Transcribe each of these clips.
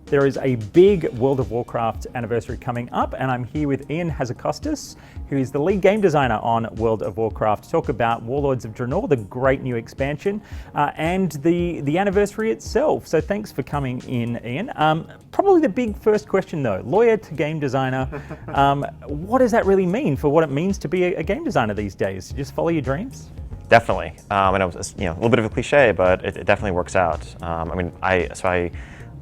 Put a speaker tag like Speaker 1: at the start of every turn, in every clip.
Speaker 1: There is a big World of Warcraft anniversary coming up, and I'm here with Hazzikostas, who is the lead game designer on World of Warcraft, to talk about Warlords of Draenor, the great new expansion, and the anniversary itself. So thanks for coming in, Ian. Probably the big first question though, lawyer to game designer, what does that really mean for what it means to be a game designer these days? Just follow your dreams?
Speaker 2: Definitely, and it was, a little bit of a cliche, but it definitely works out.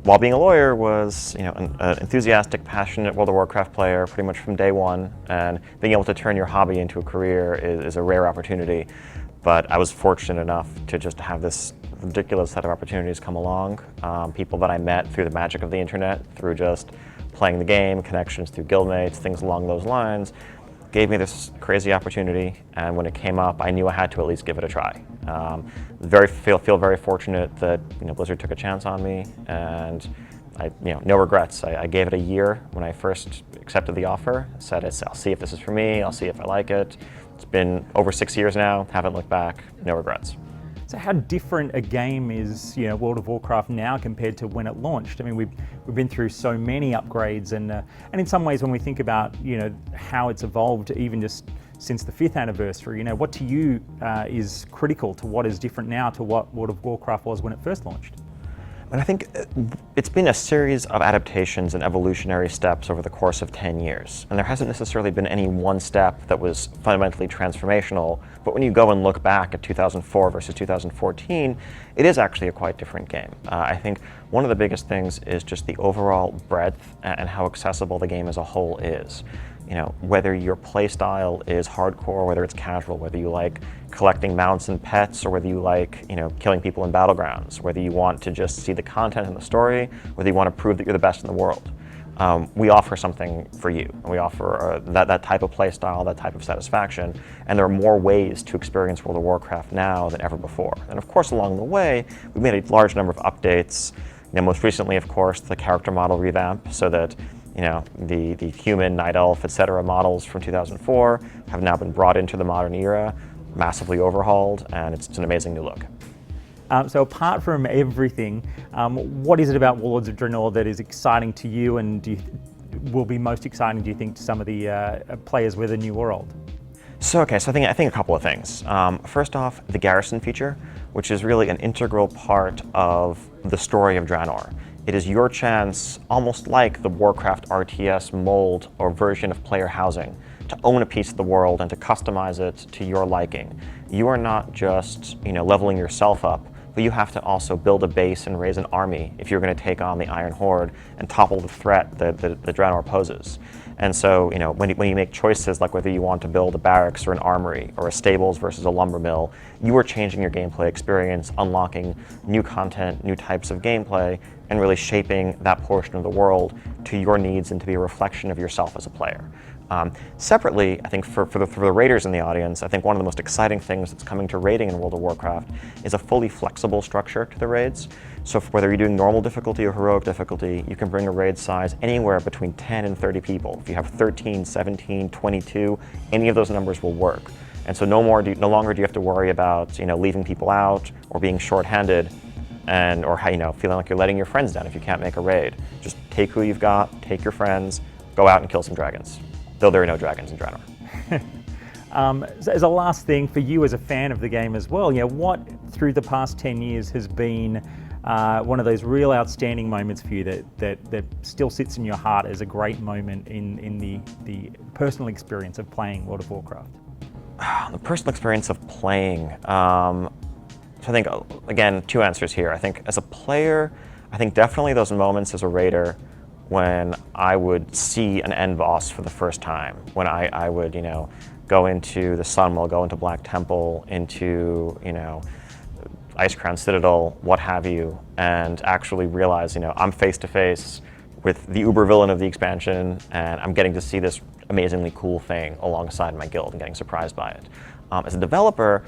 Speaker 2: While being a lawyer, was an enthusiastic, passionate World of Warcraft player pretty much from day one, and being able to turn your hobby into a career is a rare opportunity. But I was fortunate enough to just have this ridiculous set of opportunities come along. People that I met through the magic of the internet, through just playing the game, connections through guildmates, things along those lines, gave me this crazy opportunity, and when it came up, I knew I had to at least give it a try. Feel very fortunate that Blizzard took a chance on me, and no regrets. I gave it a year when I first accepted the offer. Said I'll see if this is for me. I'll see if I like it. It's been over 6 years now. Haven't looked back. No regrets.
Speaker 1: So how different a game is World of Warcraft now compared to when it launched? I mean, we've been through so many upgrades, and in some ways, when we think about how it's evolved, even just since the 5th anniversary, what to you is critical to what is different now to what World of Warcraft was when it first launched?
Speaker 2: And I think it's been a series of adaptations and evolutionary steps over the course of 10 years. And there hasn't necessarily been any one step that was fundamentally transformational. But when you go and look back at 2004 versus 2014, it is actually a quite different game. I think one of the biggest things is just the overall breadth and how accessible the game as a whole is. Whether your play style is hardcore, whether it's casual, whether you like collecting mounts and pets, or whether you like, killing people in battlegrounds, whether you want to just see the content and the story, whether you want to prove that you're the best in the world. We offer something for you, and we offer that type of play style, that type of satisfaction, and there are more ways to experience World of Warcraft now than ever before. And of course, along the way, we made a large number of updates. Most recently, of course, the character model revamp, so that the human, night elf, etc. models from 2004 have now been brought into the modern era, massively overhauled, and it's an amazing new look.
Speaker 1: So apart from everything, what is it about Warlords of Draenor that is exciting to you, and will be most exciting, do you think, to some of the players with a new world?
Speaker 2: So I think a couple of things. First off, the garrison feature, which is really an integral part of the story of Draenor. It is your chance, almost like the Warcraft RTS mold or version of player housing, to own a piece of the world and to customize it to your liking. You are not just leveling yourself up, but you have to also build a base and raise an army if you're going to take on the Iron Horde and topple the threat that Draenor poses. And so, when you make choices like whether you want to build a barracks or an armory or a stables versus a lumber mill, you are changing your gameplay experience, unlocking new content, new types of gameplay, and really shaping that portion of the world to your needs and to be a reflection of yourself as a player. Separately, I think for the raiders in the audience, I think one of the most exciting things that's coming to raiding in World of Warcraft is a fully flexible structure to the raids. So whether you're doing normal difficulty or heroic difficulty, you can bring a raid size anywhere between 10 and 30 people. If you have 13, 17, 22, any of those numbers will work. And so no longer do you have to worry about leaving people out or being short-handed, or feeling like you're letting your friends down if you can't make a raid. Just take who you've got, take your friends, go out and kill some dragons. Though there are no dragons in Draenor.
Speaker 1: As a last thing, for you as a fan of the game as well, what through the past 10 years has been one of those real outstanding moments for you that still sits in your heart as a great moment in the personal experience of playing World of Warcraft?
Speaker 2: The personal experience of playing. So I think, again, two answers here. I think as a player, I think definitely those moments as a raider when I would see an end boss for the first time, when I would, go into the Sunwell, go into Black Temple, into, Icecrown Citadel, what have you, and actually realize, I'm face to face with the uber villain of the expansion, and I'm getting to see this amazingly cool thing alongside my guild and getting surprised by it. As a developer,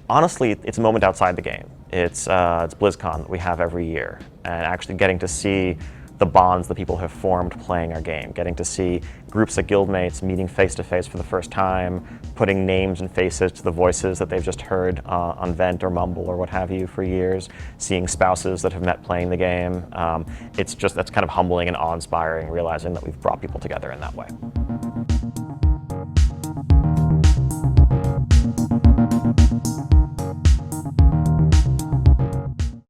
Speaker 2: honestly, it's a moment outside the game. It's BlizzCon that we have every year, and actually getting to see the bonds that people have formed playing our game, getting to see groups of guildmates meeting face to face for the first time, putting names and faces to the voices that they've just heard on Vent or Mumble or what have you for years, seeing spouses that have met playing the game. That's kind of humbling and awe-inspiring, realizing that we've brought people together in that way.